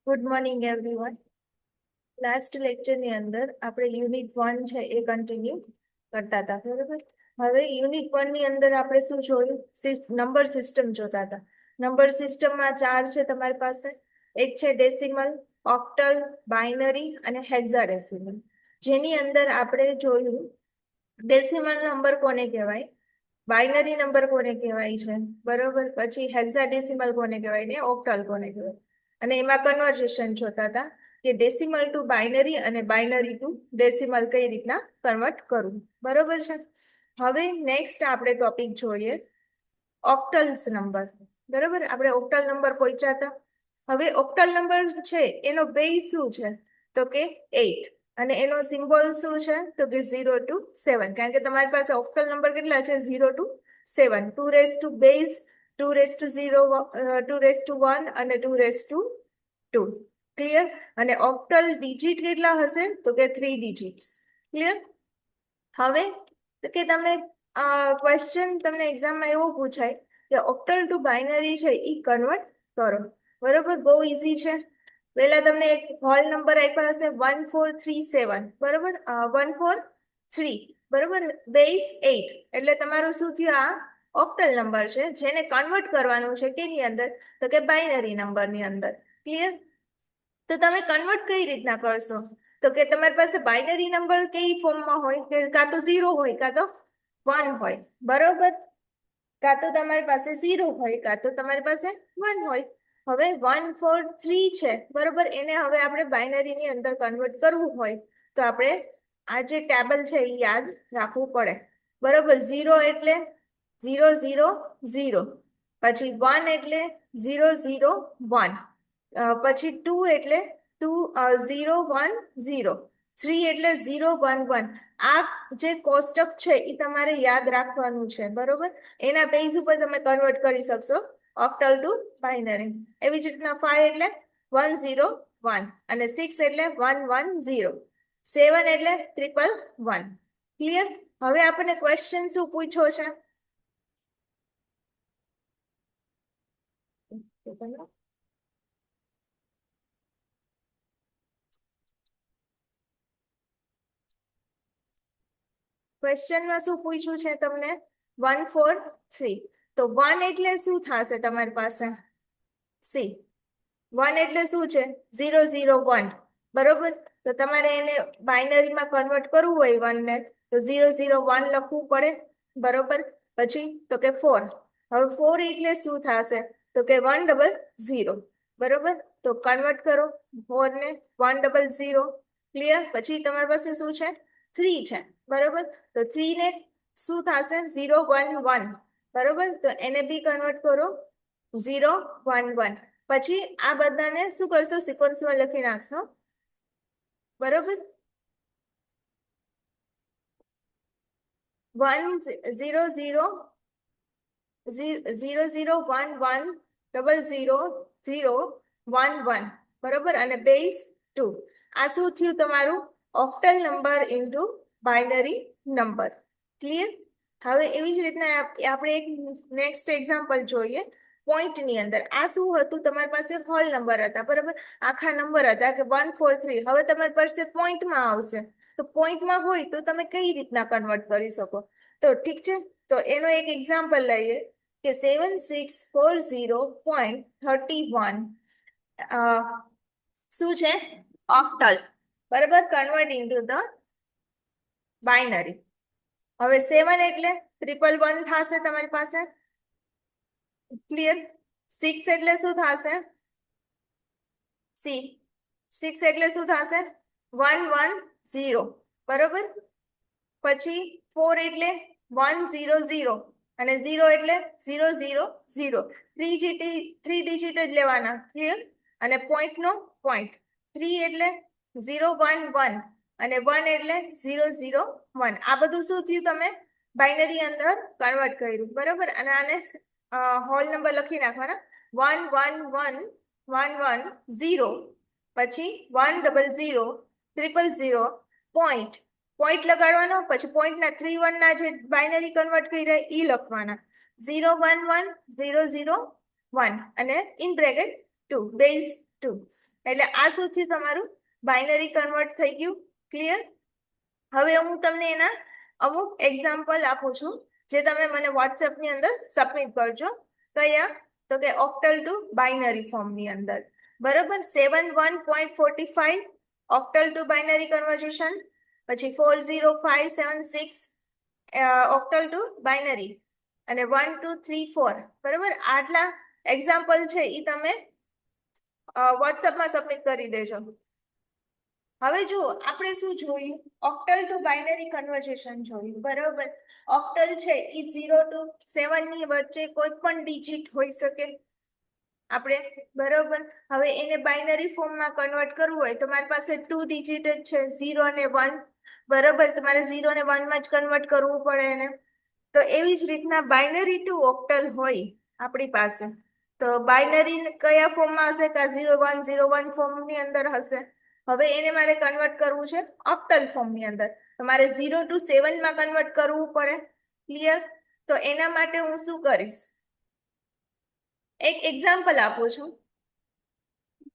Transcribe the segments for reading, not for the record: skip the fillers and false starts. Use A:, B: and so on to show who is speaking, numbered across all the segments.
A: Good morning everyone. Last લેક્ચરની અંદર આપણે unit 1 છે એ કન્ટિન્યુ કરતા હતા, બરાબર. હવે યુનિટ 1 ની અંદર આપણે શું જોયું? નંબર સિસ્ટમ જોતા હતા. નંબર સિસ્ટમમાં 4 છે તમારી પાસે. એક છે ડેસિમલ, ઓક્ટલ, બાઇનરી અને હેક્સાડેસિમલ. જેની અંદર આપણે જોયું ડેસિમલ નંબર કોને કહેવાય, બાઇનરી નંબર કોને કહેવાય છે, બરોબર. પછી હેક્સાડેસિમલ કોને કહેવાય ને ઓક્ટલ કોને કહેવાય. અને એમાં કન્વર્ઝેશન જોતા હતા કે ડેસિમલ ટુ બાઇનરી અને બાઇનરી ટુ ડેસિમલ કઈ રીતના કન્વર્ટ કરવું, બરોબર છે. હવે નેક્સ્ટ આપણે ટોપિક જોઈએ ઓક્ટલ્સ નંબર, બરોબર. આપણે ઓક્ટલ નંબર પહોંચ્યા હતા. હવે ઓક્ટલ નંબર છે એનો બેઝ શું છે તો કે 8, અને એનો સિમ્બોલ શું છે તો કે 0 to 7. કારણ કે તમારી પાસે ઓક્ટલ નંબર કેટલા છે? 0 to 7. 2 raise to base, 2 raise to 0, 2 raise to 1 અને 2 રેસ ટુ 2. ક્લિયર? અને ઓક્ટલ ડિજિટ કેટલા હશે તો કે 3 ડિજિટ્સ. ક્લિયર? હવે કે તમે ક્વેશ્ચન તમને એક્ઝામમાં એવો પૂછાય કે ઓક્ટલ ટુ બાઇનરી છે એ કન્વર્ટ કરો, બરોબર. બહુ ઇઝી છે. પહેલા તમને એક હોલ નંબર આપ્યા હશે 1437, બરોબર. 143, બરોબર. બેઝ 8 એટલે તમારું શું થયું? આ ઓક્ટલ નંબર છે જેને કન્વર્ટ કરવાનું છે કેની અંદર તો કે બાઇનરી નંબરની અંદર. ક્લિયર? તો તમે કન્વર્ટ કઈ રીતના કરશો તો કે તમારી પાસે બાઇનરી નંબર કઈ ફોર્મમાં હોય કે કાં તો 0 હોય કાં તો 1 હોય, બરોબર. કાં તો તમારી પાસે 0 હોય કાં તો તમારી પાસે 1 હોય. હવે 143 છે, બરોબર. એને હવે આપણે બાઇનરીની અંદર કન્વર્ટ કરવું હોય તો આપણે આ જે ટેબલ છે એ યાદ રાખવું પડે, બરોબર. 0 એટલે 0 0 0, પછી 1 એટલે 0 0 1, પછી 2 એટલે 0 1 0, 3 એટલે 0 1 1. આ જે કોષ્ટક છે એ તમારે યાદ રાખવાનું છે, બરોબર. એના બેઝ ઉપર તમે કન્વર્ટ કરી શકશો ઓક્ટલ ટુ બાઇનરી. એવી જ રીતના 5 એટલે 1 0 1, અને 6 એટલે 1 1 0, 7 એટલે 1 1. ક્લિયર? હવે આપણને ક્વેશ્ચન શું પૂછ્યો છે? ક્વેશ્ચનમાં શું પૂછ્યું છે તમને? 143. તો 1 એટલે શું થશે તમારી પાસે? સી 1 એટલે શું છે? 0 0 1, બરોબર. તો તમારે એને બાઇનરીમાં કન્વર્ટ કરવું હોય 1 ને તો 0 0 1 લખવું પડે, બરોબર. પછી તો કે 4. હવે 4 એટલે શું થશે તો કે 1 0 0, બરોબર. તો કન્વર્ટ કરો 4 ને 1 0 0. ક્લિયર? પછી તમારી પાસે શું છે? 3 છે, બરોબર. તો 3 ને શું થશે? 0 1 1, બરોબર. તો એને બી કન્વર્ટ કરો 0 1 1. પછી આ બધાને શું કરશો? સિક્વન્સમાં લખી નાખશો, બરોબર. 1 0 0 0 0 1 1 0 0 0 1 1, બરોબર. અને બેઝ 2. આ શું થયું? તમારું octal number into binary number. Clear? હવે એવી જ રીતના આપણે એક નેક્સ્ટ એક્ઝામ્પલ જોઈએ પોઈન્ટની અંદર. આ શું હતું? તમારી પાસે હોલ નંબર હતા, બરાબર. આખા નંબર હતા કે 143. હવે તમારી પાસે પોઈન્ટમાં આવશે, તો પોઈન્ટમાં હોય તો તમે કઈ રીતના કન્વર્ટ કરી શકો? તો ઠીક છે, તો એનો એક એક્ઝામ્પલ લઈએ કે 7640.31 શું છે? ઓક્ટલ, બરાબર. Convert into the binary. હવે 7 એટલે 111 થશે તમારી પાસે. ક્લિયર? 6 એટલે શું થશે? સી 6 એટલે શું થશે? 1 1 0, બરોબર. પછી 4 એટલે 1 0 0, અને 0 એટલે 0 0 0. 3 ડિજિટ જ લેવાના. ક્લિયર? અને પોઈન્ટ નો પોઈન્ટ 3 એટલે 0 1 1, અને 1 એટલે 0 0 1. આ બધું શું થયું? તમે બાઇનરી અંદર કન્વર્ટ કર્યું, બરોબર. અને આને હોલ નંબર લખી નાખવાના 1 1 1 1 1 0, પછી 1 0 0 0 0 પોઈન્ટ લગાડવાનો. પછી પોઈન્ટના 3 1 ના જે બાઇનરી કન્વર્ટ કર્યા એ લખવાના 0 1 1 0 0 1, અને ઇન બ્રેકેટ 2, બેઝ 2. એટલે આ શું થયું તમારું બાઇનરી કન્વર્ટ થઈ ગયું ક્લિયર હવે હું તમને એના અમુક એક્ઝામ્પલ આપું છું જે તમે મને WhatsApp ની અંદર સબમિટ કરજો કયા તો કે ઓક્ટલ ટુ બાઇનરી ફોર્મ ની અંદર બરાબર 71.45 ઓક્ટલ ટુ બાઇનરી કન્વર્ઝેશન પછી 40576 ઓક્ટલ ટુ બાઇનરી અને 1 2 3 4 બરાબર આટલા એક્ઝામ્પલ છે એ તમે WhatsApp માં સબમિટ કરી દેજો હવે જુઓ આપણે શું જોયું ઓક્ટલ ટુ બાઇનરી કન્વર્ઝેશન જોયું બરાબર ઓક્ટલ છે એ 0 to 7 ની વચ્ચે કોઈ પણ ડિજિટ હોઈ શકે આપણે બરાબર હવે એને બાઇનરી ફોર્મમાં કન્વર્ટ કરવું હોય તો મારી પાસે 2 ડિજિટ જ છે 0 અને 1 બરાબર તમારે 0 અને 1 માં જ કન્વર્ટ કરવું પડે એને તો એવી જ રીતના બાઇનરી ટુ ઓક્ટલ હોય આપણી પાસે તો બાઇનરી કયા ફોર્મમાં હશે કે 0101 ફોર્મની અંદર હશે હવે એને મારે કન્વર્ટ કરવું છે ઓક્ટલ ફોર્મની અંદર તો મારે 0 to 7 માં કન્વર્ટ કરવું પડે ક્લિયર તો એના માટે હું શું કરીશ એક એક્ઝામ્પલ આપું છું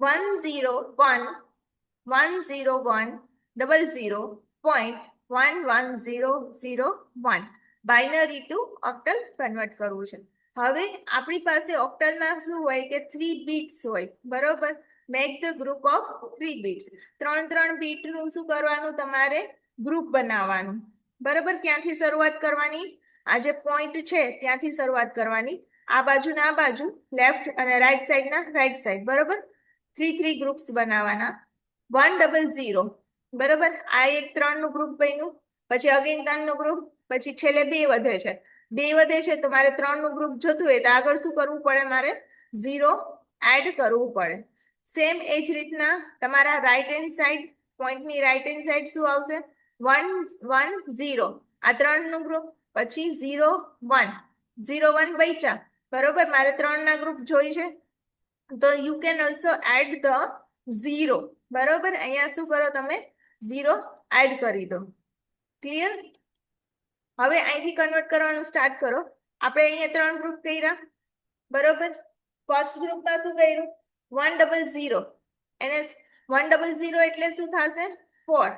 A: 101.101.11001 બાઇનરી ટુ ઓક્ટલ કન્વર્ટ કરવું છે હવે આપણી પાસે ઓક્ટલમાં શું હોય કે 3 બીટ્સ હોય બરોબર make the group of 3 bits 3 બીટનું શું કરવાનું તમારે ગ્રુપ બનાવવાનું બરાબર ક્યાંથી શરૂઆત કરવાની આ જે પોઈન્ટ છે ત્યાંથી શરૂઆત કરવાની આ બાજુ ને આ બાજુ લેફ્ટ અને રાઈટ સાઈડ ના રાઈટ સાઈડ બરાબર 3 ગ્રુપ્સ બનાવવાના 100 બરાબર આ એક 3 નું ગ્રુપ બન્યું પછી અગેન 3 નું ગ્રુપ પછી છેલ્લે 2 વધે છે તો મારે 3 નું ગ્રુપ જોતું હોય તો આગળ શું કરવું પડે મારે 0 એડ કરવું પડે સેમ એ જ રીતના તમારા રાઈટ હેન્ડ સાઈડ પોઈન્ટની રાઈટ હેન્ડ સાઈડ શું આવશે 1 1 0 આ 3 નું ગ્રુપ પછી 0 1 0 1 બચ્યા બરોબર મારે 3 ના ગ્રુપ જોઈ છે તો you can also add the 0 બરોબર અહીંયા શું કરો તમે 0 એડ કરી દો ક્લિયર હવે અહીંથી કન્વર્ટ કરવાનું સ્ટાર્ટ કરો આપણે અહીંયા 3 ગ્રુપ કર્યા બરોબર ફર્સ્ટ ગ્રુપમાં શું કર્યું 100 એને 100 એટલે શું થશે 4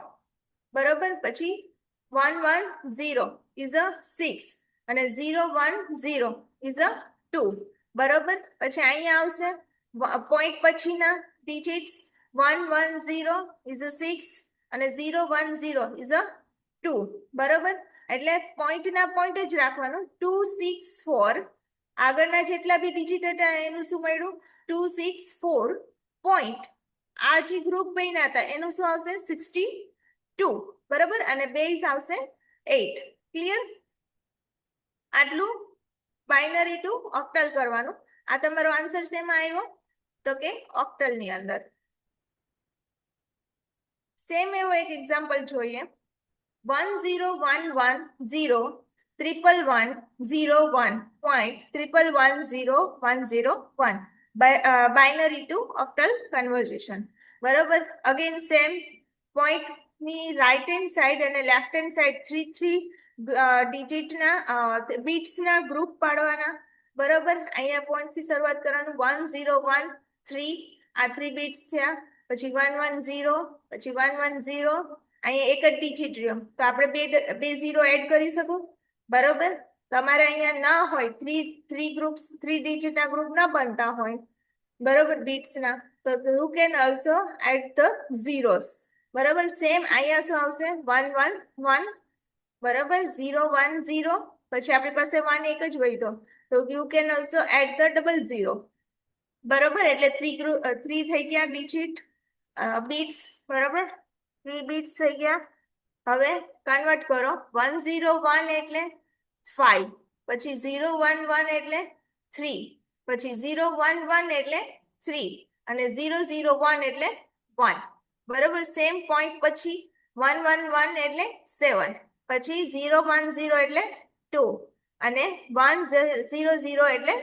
A: બરોબર પછી 110 is a 6 અને 010 is a 2 બરોબર પછી અહીંયા આવશે પોઈન્ટ પછીના ડિજિટ્સ 110 is a 6 અને 010 is a 2 બરોબર એટલે પોઈન્ટના પોઈન્ટ જ રાખવાનું 264 આગળના જેટલા બી ડિજિટ હતા એનું શું મળ્યું 264 પોઈન્ટ આ જે ગ્રુપ બન્યા હતા એનું શું આવશે 62 બરાબર અને બેઝ આવશે 8 ક્લિયર આટલું બાઇનરી ટુ ઓક્ટલ કરવાનું આ તમારો આન્સર શેમાં આવ્યો તો કે ઓક્ટલ ની અંદર સેમ એવો એક એક્ઝામ્પલ જોઈએ 1011001.1110101 બાઇનરી ટુ ઓક્ટલ કન્વર્ઝેશન બરોબર અગેન સેમ પોઈન્ટ ની રાઈટ હેન્ડ સાઈડ અને લેફ્ટ હેન્ડ સાઈડ 3 ડિજિટના બીટ્સના ગ્રુપ પાડવાના બરોબર અહીંયા પોઈન્ટ થી શરૂઆત કરવાનું 1013 આ 3 બીટ્સ થયા પછી 110 પછી 110 અહીંયા એક જ ડિજિટ રહ્યો તો આપણે બે 0 એડ કરી શકું બરોબર તમારે અહીંયા ના હોય 3 ગ્રુપ્સ 3 ડિજિટના ગ્રુપ ના બનતા હોય બરોબર બીટ્સના તો you can also add the zeros બરોબર સેમ અહીંયા શું આવશે 111 બરોબર 010 પછી આપણી પાસે 1 એક જ વધ્યો તો you can also add the 00 બરોબર એટલે 3 થઈ ગયા ડિજિટ બીટ્સ બરોબર 3 બીટ્સ થઈ ગયા હવે કન્વર્ટ કરો 101 એટલે 5 પછી 011 એટલે 3 પછી 011 એટલે 3 અને 001 એટલે 1 બરોબર સેમ પોઈન્ટ પછી 111 એટલે 7 પછી 010 એટલે 2 અને 100 એટલે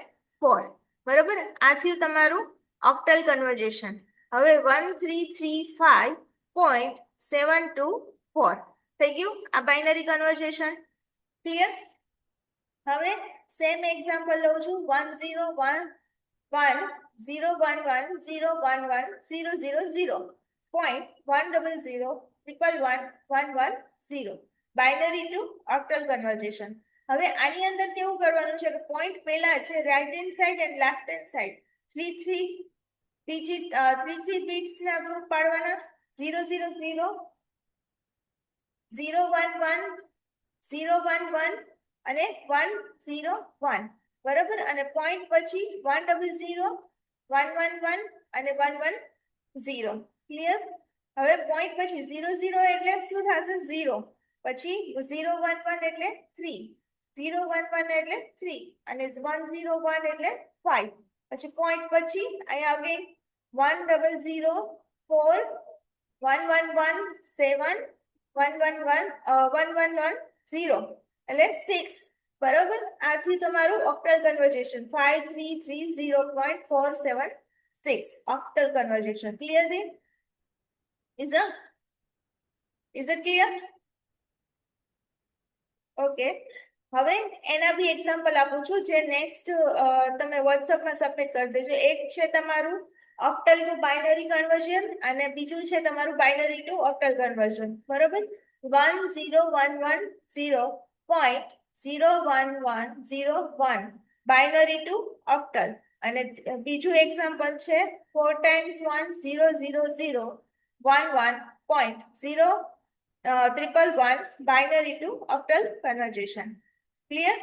A: 4 બરોબર આ થયું તમારું ઓક્ટલ કન્વર્ઝેશન હવે 1335.724 થઈ ગયું આ બાઇનરી કન્વર્ઝેશન ક્લિયર હવે સેમ એક્ઝામ્પલ લઉં છું 101 1 0 1 1 0 1 1 0 0 0 0.100 બાઇનરી ટુ ઓક્ટલ કન્વર્ઝેશન. હવે આની અંદર કેવું કરવાનું છે કે પોઈન્ટ પહેલા છે right hand side and left hand side 3 bits ના ગ્રુપ પાડવાના 0 0 0 0 1 1 0 1 1 અને 1 0 1 બરાબર. અને પોઈન્ટ પછી 1 0 0 1 1 1 અને 1 1 0. ક્લિયર? હવે પોઈન્ટ પછી 0 0 એટલે શું થશે 0, પછી 0 1 1 એટલે 3, 0 1 1 એટલે 3 અને 1 0 1 એટલે 5. પછી પોઈન્ટ પછી અહીંયા અગેન 1 0 0 4 1 1 1 7 1 1 1 1 1 1 0 એટલે 6. બરોબર. આથી તમારું octal conversion 5330.476 octal conversion. Clear then? Is it clear? Okay. હવે એના બી એક્ઝામ્પલ આપું છું જે નેક્સ્ટ તમે વોટ્સઅપમાં સબમિટ કરી દેજો. એક છે તમારું ઓક્ટલ ટુ બાઇનરી કન્વર્ઝન અને બીજું છે તમારું બાઇનરી ટુ ઓક્ટલ કન્વર્ઝન. બરોબર. 10110.01101 બાઇનરી ટુ ઓક્ટલ. અને બીજું એક્ઝામ્પલ છે 4 times 1 0 0 0 11.011 binary to octal conversion. Clear?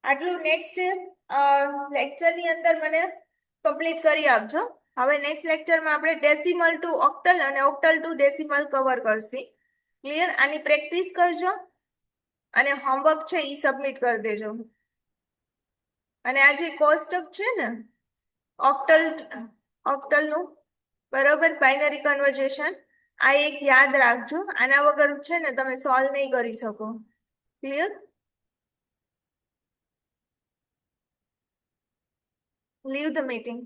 A: આટલું નેક્સ્ટ લેક્ચરની અંદર મને કમ્પ્લીટ કરી આપજો. હવે નેક્સ્ટ લેક્ચરમાં આપણે ડેસિમલ ટુ ઓક્ટલ અને ઓક્ટલ ટુ ડેસિમલ કવર કરશી. ક્લિયર? આની પ્રેક્ટિસ કરજો અને હોમવર્ક છે એ સબમિટ કરી દેજો. અને આ જે કોષ્ટક છે ને ઓક્ટલનું બરોબર બાઇનરી કન્વર્ઝેશન, આ એક યાદ રાખજો. આના વગર છે ને તમે સોલ્વ નહીં કરી શકો. ક્લિયર? Leave the meeting.